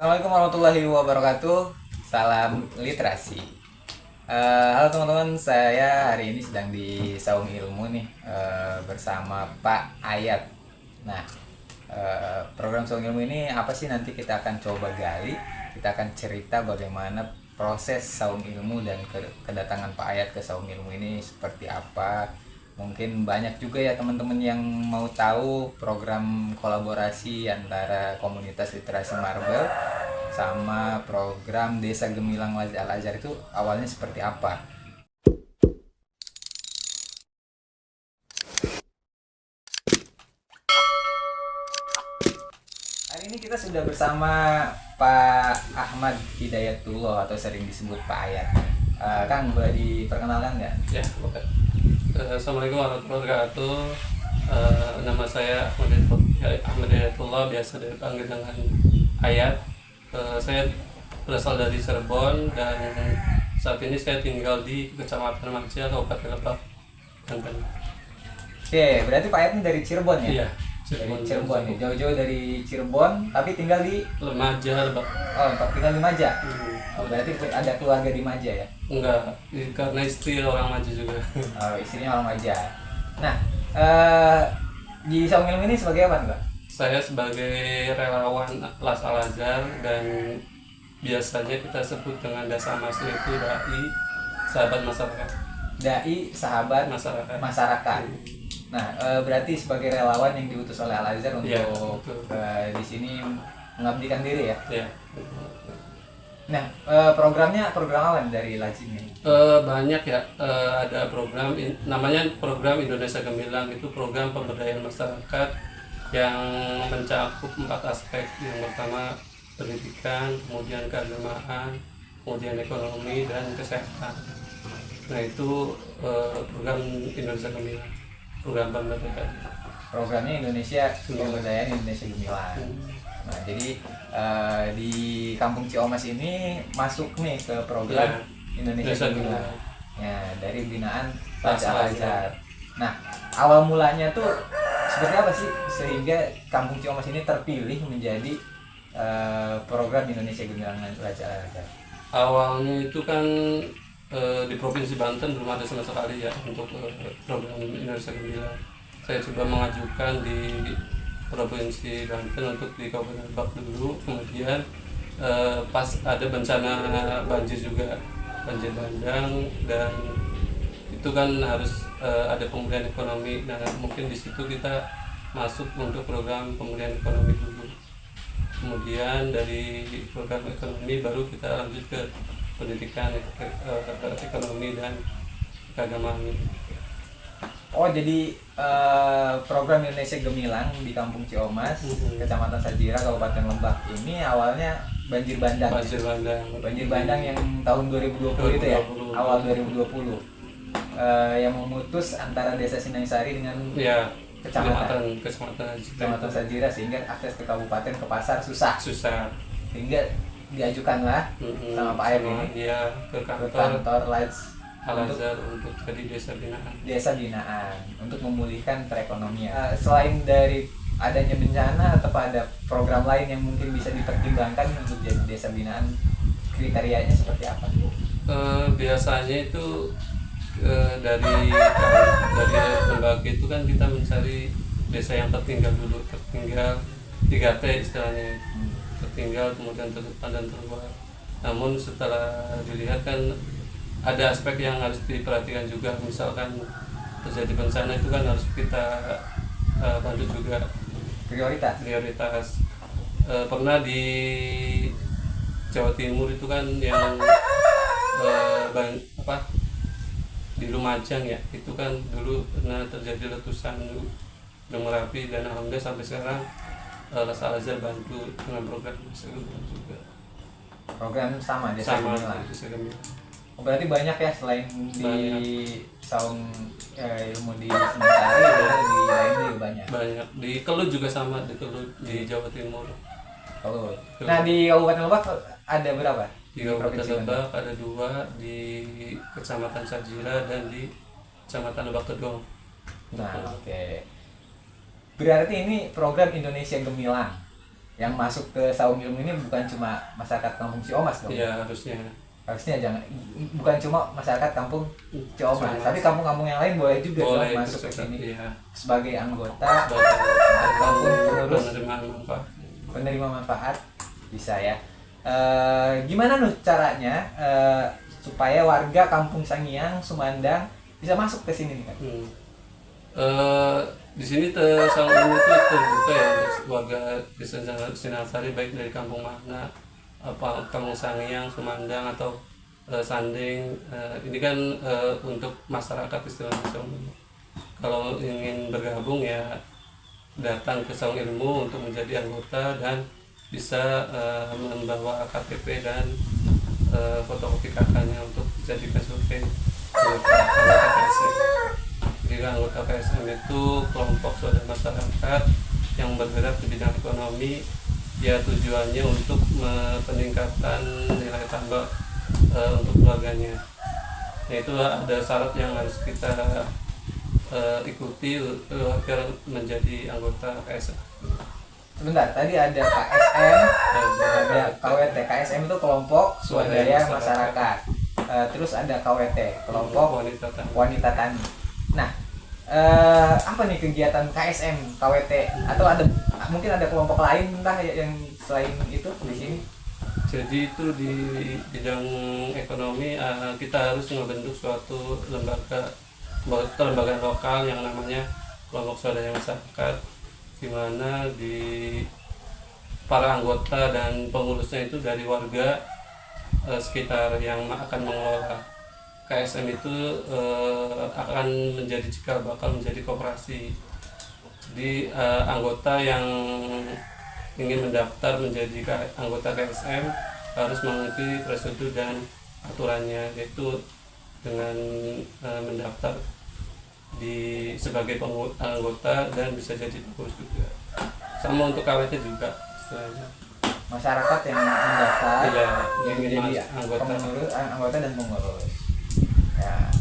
Assalamualaikum warahmatullahi wabarakatuh. Salam literasi. Halo teman-teman, saya hari ini sedang di Saung Ilmu nih bersama Pak Ayat. Nah, program Saung Ilmu ini apa sih, nanti kita akan coba gali. Kita akan cerita bagaimana proses Saung Ilmu dan kedatangan Pak Ayat ke Saung Ilmu ini seperti apa. Mungkin banyak juga ya teman-teman yang mau tahu program kolaborasi antara komunitas literasi Marbel sama program Desa Gemilang Al-Azhar itu awalnya seperti apa. Hari ini kita sudah bersama Pak Ahmad Hidayatullah atau sering disebut Pak Ayat. Kang, boleh diperkenalkan nggak? Ya, oke. Assalamualaikum warahmatullahi wabarakatuh. Nama saya Ahmad Hidayatullah, biasa dipanggil dengan Ayat. Saya berasal dari Cirebon dan saat ini saya tinggal di Kecamatan Maja, Kabupaten Lebak, Banten. Oke, berarti Pak Ayat ini dari Cirebon ya? Iya, Dari Cirebon nih, jauh-jauh dari Cirebon, tapi tinggal di Maja, Lebak. tinggal di Maja. Hmm. Oh, berarti ada keluarga di Maja ya? Enggak, karena istri orang Maja juga. Oh, istrinya orang Maja. Nah, di Saung Ilmu ini sebagai apa, Mbak? Saya sebagai relawan Las Al-Azhar dan biasanya kita sebut dengan Dasamas, itu dai sahabat masyarakat. Dai sahabat Masyarakat. masyarakat. Nah, berarti sebagai relawan yang diutus oleh Al-Azhar untuk Iya, betul. di sini mengabdikan diri ya. Ya. Nah, programnya program apa dari Lazim ini? Banyak ya, ada program namanya program Indonesia Gemilang. Itu program pemberdayaan masyarakat yang mencakup 4 aspek. Yang pertama pendidikan, kemudian keagamaan, kemudian ekonomi dan kesehatan. Nah itu program Indonesia Gemilang, program pemberdayaan. Programnya Indonesia Pemberdayaan Indonesia Gemilang. Nah, jadi di Kampung Ciomas ini masuk nih ke program Ya, Indonesia Indonesia Gemilang. Gemilang. Ya, dari binaan Las Raja Al-Azhar. Al-Azhar. Nah, awal mulanya tuh seperti apa sih sehingga Kampung Ciomas ini terpilih menjadi program Indonesia Gemilang Raja Al-Azhar? Awalnya itu kan di Provinsi Banten belum ada sama sekali ya untuk program Indonesia Gemilang. Saya coba mengajukan di Provinsi Banten untuk di Kabupaten Lebak dulu, kemudian pas ada bencana banjir juga, banjir bandang, dan itu kan harus ada pemulihan ekonomi. Nah mungkin di situ kita masuk untuk program pemulihan ekonomi dulu, kemudian dari program ekonomi baru kita lanjut ke pendidikan, ekonomi dan keagamaan. Oh, jadi program Indonesia Gemilang di Kampung Ciomas, Kecamatan Sajira, Kabupaten Lebak ini awalnya banjir bandang. Banjir bandang. Banjir bandang yang tahun 2020 itu ya, 2020. awal 2020. Yang memutus antara Desa Sinangsari dengan Ya, Kecamatan Kecamatan Sajira, sehingga akses ke kabupaten, ke pasar susah. susah. Sehingga diajukanlah sama Pak Ayat ini Dia ke ke kantor kantor Lights untuk Al-Azhar untuk jadi desa binaan. desa binaan untuk memulihkan perekonomian. Selain dari adanya bencana atau ada program lain yang mungkin bisa dipertimbangkan untuk jadi desa binaan, kriterianya seperti apa? Biasanya itu dari lembaga itu kan kita mencari desa yang tertinggal dulu, tertinggal 3T istilahnya, tertinggal, kemudian terdepan dan terluar. Namun setelah dilihat kan ada aspek yang harus diperhatikan juga, misalkan terjadi bencana itu kan harus kita bantu juga, prioritas. Pernah di Jawa Timur itu kan yang di Lumajang ya, itu kan dulu pernah terjadi letusan Gunung Merapi, dan alhamdulillah sampai sekarang Las Al-Azhar bantu dengan program juga. Program sama desa Sama Gemilang. Desa Gemilang. Oh, berarti banyak ya, selain di Banyak. Saung Ilmu di Sinangsari, di lain juga banyak. Banyak di Kelut juga sama, di Kelut di Jawa Timur. Oh. Nah, di Kabupaten Lebak ada berapa? Di Kabupaten Provinsi Lebak ada 2, di Kecamatan Sajira dan di Kecamatan Lebak Kedong. Nah, oke. Berarti ini program Indonesia Gemilang yang masuk ke Saung Ilmu ini bukan cuma masyarakat kampung Ciomas dong. Iya, harusnya. Harusnya jangan, bukan cuma masyarakat kampung Ciomas, Ciomas. tapi kampung-kampung yang lain boleh juga dong Boleh masuk ke ikut sini iya. sebagai anggota Sebagai ataupun pengurus penerimaan manfaat. penerima manfaat bisa ya. Gimana nuh caranya supaya warga Kampung Sangiang Sumandang bisa masuk ke sini nih kan? Di sini Saung Ilmu itu terbuka ya untuk warga desa Singasari, baik dari kampung mana, apa kampung Sangiang, Sumandang atau Sanding. Ini kan untuk masyarakat istilahnya Saung Ilmu. Kalau ingin bergabung ya datang ke Saung Ilmu untuk menjadi anggota dan bisa membawa KTP dan fotokopi KK-nya untuk dijadikan survei anggota KSM. Jadi anggota KSM itu kelompok swadaya masyarakat yang bergerak di bidang ekonomi, ya tujuannya untuk peningkatan nilai tambah untuk keluarganya. Nah, itu ada syarat yang harus kita ikuti agar menjadi anggota KSM. Sebentar, tadi ada KSM, ada KWT. KSM itu kelompok swadaya masyarakat. Terus ada KWT, kelompok wanita tani. Nah, apa nih kegiatan KSM, KWT, atau ada mungkin ada kelompok lain entah yang selain itu di sini? Jadi itu di bidang ekonomi kita harus membentuk suatu kelembagaan lokal yang namanya kelompok swadaya masyarakat, di mana di para anggota dan pengurusnya itu dari warga sekitar yang akan mengelola. KSM itu akan menjadi cikal bakal menjadi koperasi. Jadi anggota yang ingin mendaftar menjadi anggota KSM harus mengikuti prosedur dan aturannya, yaitu dengan mendaftar sebagai anggota dan bisa jadi pengurus juga. Sama untuk KWT juga istilahnya. Masyarakat yang mendaftar Iya, yang ingin menjadi anggota dan pengurus. Ya,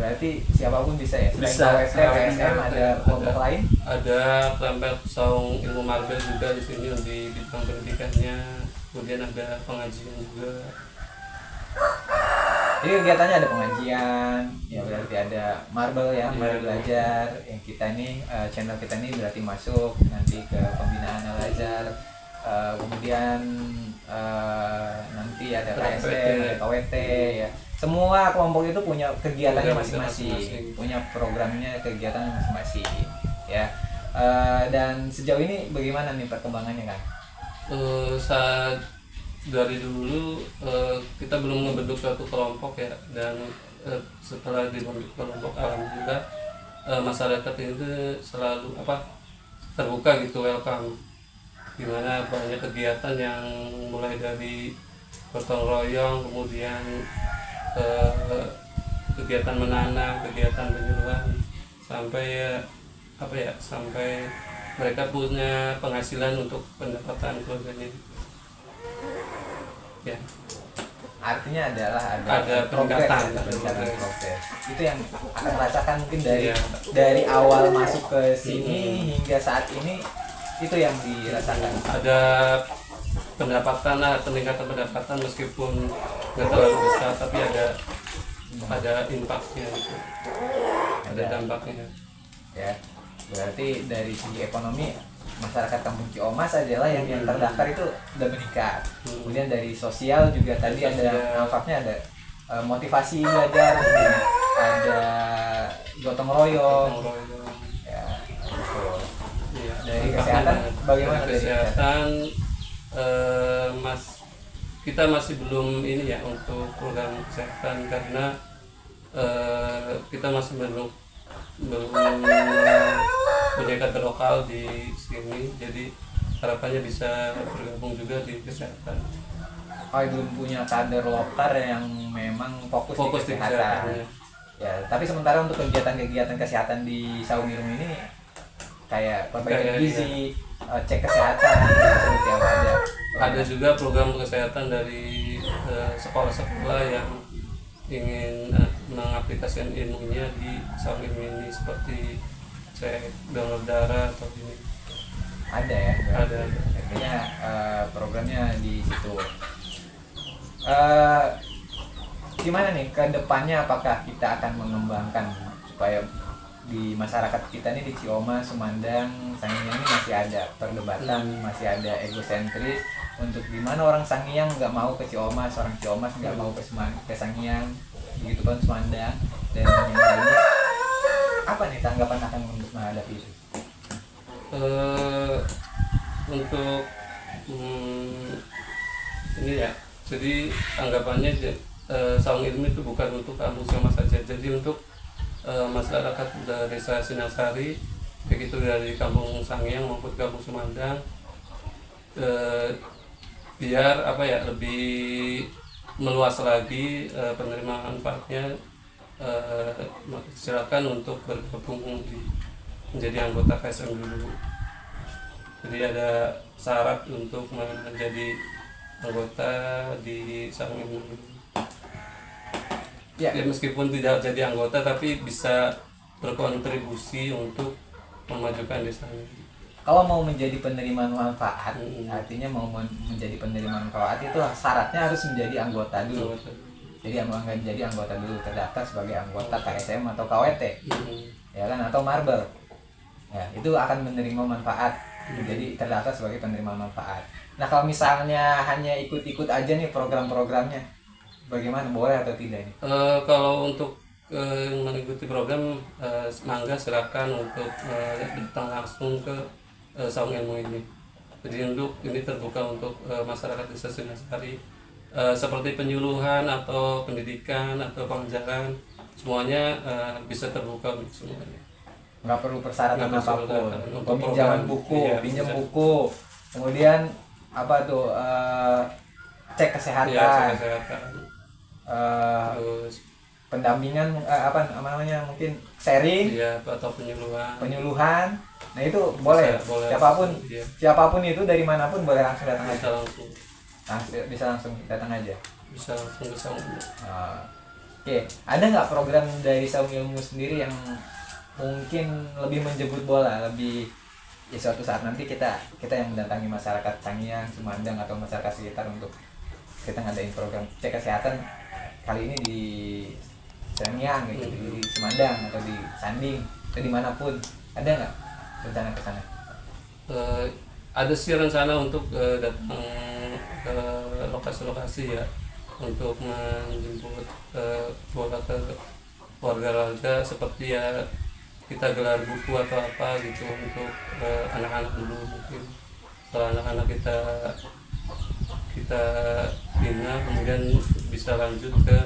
berarti siapapun bisa ya. Selain KWT, KSM ada kelompok lain? Ada kelompok Saung Ilmu Marbel juga di sini di bidang pendidikannya. Kemudian ada pengajian juga. Jadi kegiatannya ada pengajian, ya berarti ada marbel ya, mari belajar. Yang kita nih channel kita ini berarti masuk nanti ke pembinaan Al-Azhar. Kemudian nanti ada KSM, ada KWT ya. Semua kelompok itu punya kegiatannya masing-masing, punya programnya, kegiatannya masing-masing ya. Dan sejauh ini bagaimana nih perkembangannya kan? Saat dari dulu kita belum membentuk suatu kelompok ya, dan setelah dibentuk kelompok alhamdulillah masyarakat itu selalu terbuka gitu, welcome, dimana banyak kegiatan yang mulai dari gotong royong, kemudian kegiatan menanam, kegiatan penyuluhan, sampai sampai mereka punya penghasilan untuk pendapatan keluarganya. Ya. Artinya adalah Ada progres, peningkatan, progres. Itu yang akan merasakan mungkin dari Iya. dari awal masuk ke sini hingga saat ini, itu yang dirasakan. Ada pendapatan peningkatan pendapatan meskipun nggak terlalu besar, tapi ada impaknya gitu. Ada dampaknya. Ya, berarti dari segi ekonomi masyarakat Kampung Ciomas adalah yang terdaftar itu udah meningkat. Kemudian dari sosial juga tadi ada nampaknya ada motivasi belajar, ada gotong royong. Ya, gitu. Iya. Dari kesehatan bagaimana Dari dari kesehatan kita masih belum ini ya untuk program kesehatan, karena kita masih belum punya kader lokal di sini, jadi harapannya bisa bergabung juga di kesehatan. Oh, belum punya kader lokal yang memang fokus di kesehatan. Ya, tapi sementara untuk kegiatan-kegiatan kesehatan di Saung Ilmu ini kayak perbaikan gizi, cek kesehatan, seperti apa aja. Ada juga program kesehatan dari sekolah-sekolah yang ingin mengaplikasikan ilmunya di Saung Ilmu ini, seperti cek donor darah atau ini. Ada ya? Ada. intinya programnya di situ. Eh, Gimana nih ke depannya, apakah kita akan mengembangkan supaya di masyarakat kita nih di Cioma, Sumandang, Sangiang ini masih ada perdebatan, masih ada egosentris untuk dimana orang Sangiang nggak mau ke Cioma, seorang Cioma nggak mau ke Sangiang, begitu kan Sumandang dan yang lainnya. Apa nih tanggapan akan menghadapi itu? Untuk ini ya, jadi anggapannya Saung Ilmu itu bukan untuk kampung Cioma saja, jadi untuk masyarakat dari desa Sinasari, begitu dari kampung Sangiang maupun kampung Sumandang, biar apa ya, lebih meluas lagi penerimaan manfaatnya. Silakan untuk bergabung menjadi anggota KSM dulu. Jadi ada syarat untuk menjadi anggota di Saung Ilmu. Ya, meskipun tidak jadi anggota tapi bisa berkontribusi untuk memajukan desanya. Kalau mau menjadi penerima manfaat, artinya mau menjadi penerima manfaat itu syaratnya harus menjadi anggota dulu. Jadi jadi anggota dulu, terdaftar sebagai anggota KSM atau KWT, ya kan, atau Marble. Ya, itu akan menerima manfaat. Jadi terdaftar sebagai penerima manfaat. Nah, kalau misalnya hanya ikut-ikut aja nih program-programnya, bagaimana, boleh atau tidak nih? Kalau untuk mengikuti program, mangga silakan untuk datang langsung ke Saung Ilmu ini. Jadi untuk ini terbuka untuk masyarakat desa Sinasari, seperti penyuluhan atau pendidikan atau pengajaran, semuanya bisa terbuka untuk semuanya. Nggak perlu persyaratan Nggak perlu apapun. persyaratan. Untuk Peminjaman program, buku, iya, pinjam bisa. buku, kemudian apa tuh, cek kesehatan, Iya, cek kesehatan. Terus pendampingan, apa namanya, mungkin sharing, iya, atau penyuluhan. penyuluhan. Nah itu boleh, Boleh. siapapun, Iya, siapapun itu dari manapun boleh langsung datang aja. bisa Langsung langsung datang aja. bisa langsung ke Saung Ilmu. Oke, ada nggak program dari Saung Ilmu sendiri yang mungkin lebih menjemput bola, lebih ya suatu saat nanti kita yang mendatangi masyarakat Sangiang, Sumandang atau masyarakat sekitar untuk kita ngadain program cek kesehatan kali ini di Sangiang gitu, di Sumandang atau di Sanding atau dimanapun, ada nggak rencana ke sana? Ada sih rencana untuk datang ke lokasi-lokasi ya, untuk menjemput bola ke warga-warga, seperti ya kita gelar buku atau apa gitu untuk anak-anak dulu. Mungkin setelah anak-anak kita bina, kemudian bisa lanjut ke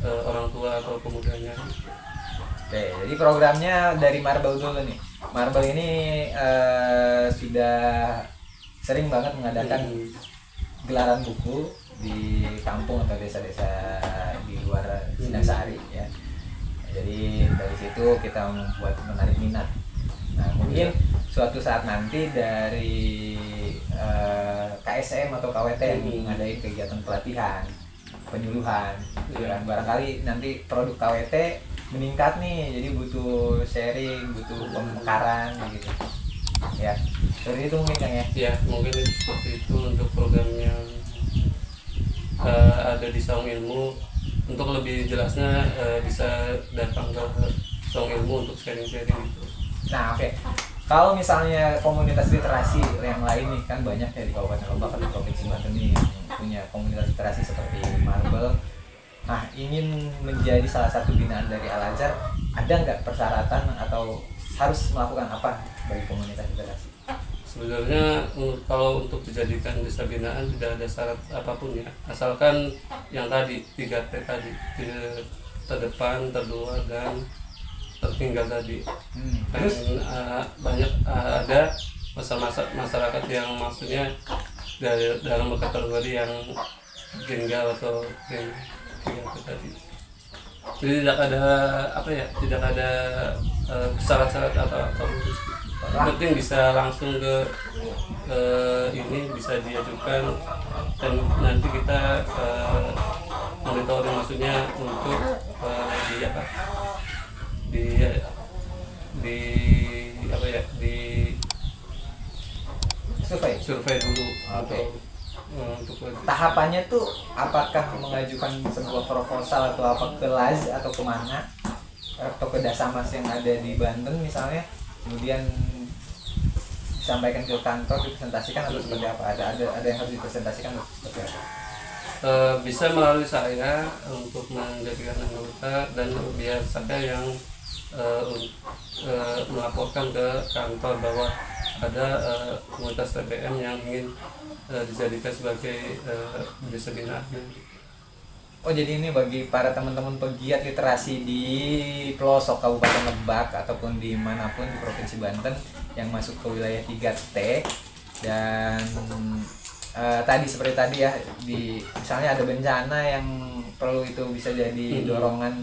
orang tua atau pemudanya. Oke, jadi programnya dari Marble dulu nih. Marble ini sudah sering banget mengadakan gelaran buku di kampung atau desa-desa di luar Sinasari ya. Jadi dari situ kita membuat menarik minat. Nah, mungkin suatu saat nanti dari KSM atau KWT yang ngadain kegiatan pelatihan, penyuluhan, dan barangkali nanti produk KWT meningkat nih, jadi butuh sharing, butuh pemekaran gitu. Ya, seperti itu mungkin Kang ya. Ya, mungkin seperti itu untuk program yang ada di Saung Ilmu. Untuk lebih jelasnya bisa datang ke Saung Ilmu untuk sharing-sharing gitu. Nah, oke. Kalau misalnya komunitas literasi yang lain nih, kan banyak ya di Kabupaten Lebak atau di Provinsi Banten nih yang punya komunitas literasi seperti Marble. Nah, ingin menjadi salah satu binaan dari Al-Azhar, ada nggak persyaratan atau harus melakukan apa bagi komunitas literasi? Sebenarnya kalau untuk dijadikan desa binaan tidak ada syarat apapun ya, asalkan yang tadi 3T tadi, terdepan, terluar, dan tertinggal tadi. Terus Banyak ada masyarakat yang maksudnya dalam kategori yang tinggal atau yang 3T tadi. Jadi tidak ada apa ya, tidak ada syarat-syarat atau yang penting bisa langsung ke ini, bisa diajukan, dan nanti kita monitoring, maksudnya untuk di apa, di apa ya, di survei dulu Oke. untuk Tahapannya tuh apakah mengajukan sebuah proposal atau apa ke LAZ atau kemana, atau ke Dasamas yang ada di Banten misalnya, kemudian disampaikan ke kantor, dipresentasikan atau seperti apa? Ada yang harus dipresentasikan atau seperti apa? bisa melalui saya untuk menjadikan anggota, dan biar saya yang melaporkan ke kantor bahwa ada komunitas TBM yang ingin dijadikan sebagai desa binaan. Oh, jadi ini bagi para teman-teman pegiat literasi di pelosok Kabupaten Lebak ataupun dimanapun di Provinsi Banten yang masuk ke wilayah 3T, dan tadi seperti tadi ya, di misalnya ada bencana yang perlu, itu bisa jadi dorongan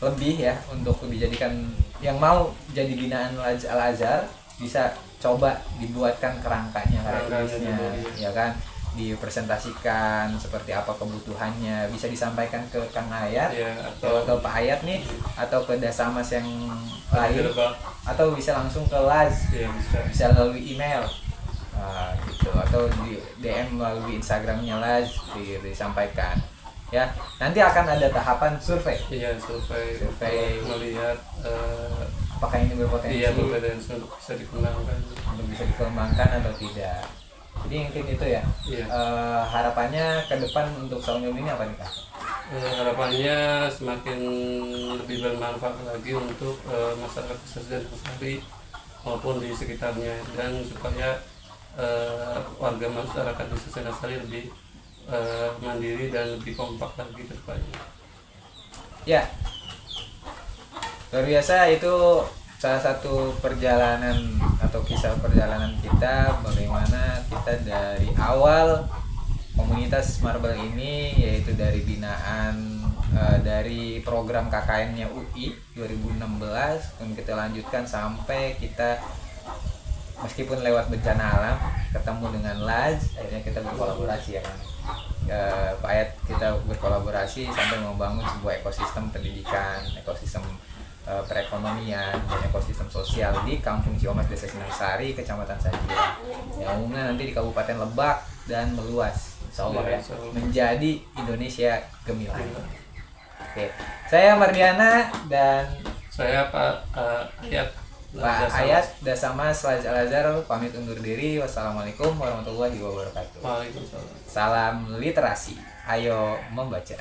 lebih ya untuk dijadikan, yang mau jadi binaan Al Azhar bisa coba dibuatkan kerangkanya, karakterisnya, ya kan, dipresentasikan seperti apa kebutuhannya, bisa disampaikan ke Kang Ayat Ya, atau Pak Ayat nih, atau ke Dasamas yang lain, atau bisa langsung ke LAZ, ya, bisa melalui email. Gitu, atau di DM melalui Instagramnya LAZ disampaikan ya. Nanti akan ada tahapan survei survei melihat apakah ini berpotensi untuk bisa dikembangkan. Atau tidak. Jadi mungkin itu ya. Iya. Harapannya ke depan untuk Saung Ilmu ini apa nih, Kak? Harapannya semakin lebih bermanfaat lagi untuk masyarakat pesisir Sari maupun di sekitarnya, dan supaya warga masyarakat di Sari lebih mandiri dan lebih kompak lagi ke depannya. Ya, luar biasa. Itu salah satu perjalanan atau kisah perjalanan kita, bagaimana kita dari awal komunitas Marbel ini, yaitu dari binaan dari program KKN-nya UI 2016, dan kita lanjutkan sampai kita, meskipun lewat bencana alam, ketemu dengan LAZ, akhirnya kita berkolaborasi ya kan. Pak Ayat, kita berkolaborasi sampai membangun sebuah ekosistem pendidikan, ekosistem perekonomian, dan ekosistem sosial di Kampung Ciomas, Desa Sinarsari, Kecamatan Sajira, yang umumnya nanti di Kabupaten Lebak dan meluas, insya Allah ya, menjadi Indonesia Gemilang. Oke, saya Mardiana dan Saya Pak Ayat. Pak Ayat Dasamas LAZ Al Azhar pamit undur diri. Wassalamualaikum warahmatullahi wabarakatuh. Waalaikumsalam. Salam literasi, ayo membaca.